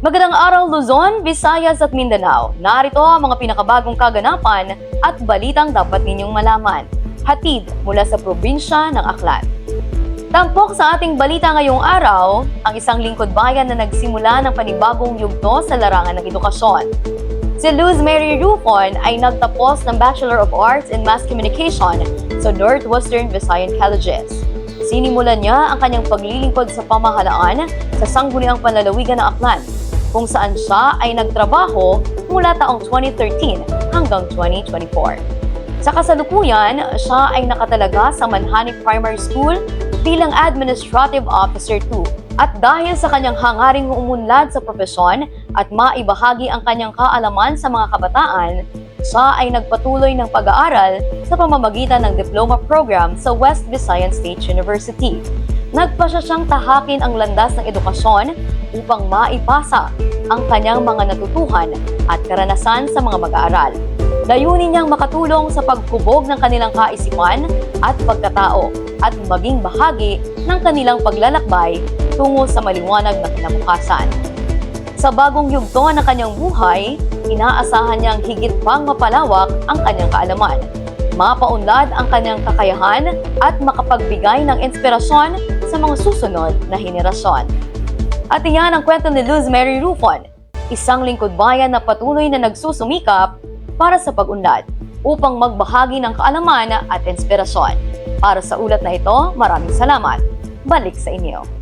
Magandang araw Luzon, Visayas at Mindanao. Narito ang mga pinakabagong kaganapan at balitang dapat ninyong malaman. Hatid mula sa probinsya ng Aklan. Tampok sa ating balita ngayong araw, ang isang lingkod bayan na nagsimula ng panibagong yugto sa larangan ng edukasyon. Si Luz Mary Rufon ay nagtapos ng Bachelor of Arts in Mass Communication sa Northwestern Visayan Colleges. Sinimulan niya ang kanyang paglilingkod sa pamahalaan sa sangguniang panlalawigan ng Aklan, kung saan siya ay nagtrabaho mula taong 2013 hanggang 2024. Sa kasalukuyan, siya ay nakatalaga sa Manhanik Primary School bilang Administrative Officer 2. At dahil sa kanyang hangaring umunlad sa profesyon at maibahagi ang kanyang kaalaman sa mga kabataan, siya ay nagpatuloy ng pag-aaral sa pamamagitan ng diploma program sa West Visayan State University. Nagpasya siyang tahakin ang landas ng edukasyon upang maipasa ang kanyang mga natutuhan at karanasan sa mga mag-aaral. Layunin niyang makatulong sa pagkubog ng kanilang kaisipan at pagkatao at maging bahagi ng kanilang paglalakbay tungo sa maliwanag na kinabukasan. Sa bagong yugto ng kanyang buhay, inaasahan niyang higit pang mapalawak ang kanyang kaalaman, mapaunlad ang kanyang kakayahan at makapagbigay ng inspirasyon sa mga susunod na henerasyon. At iyan ang kwento ni Luz Mary Rufon, isang lingkod bayan na patuloy na nagsusumikap para sa pag-unlad upang magbahagi ng kaalaman at inspirasyon. Para sa ulat na ito, maraming salamat. Balik sa inyo.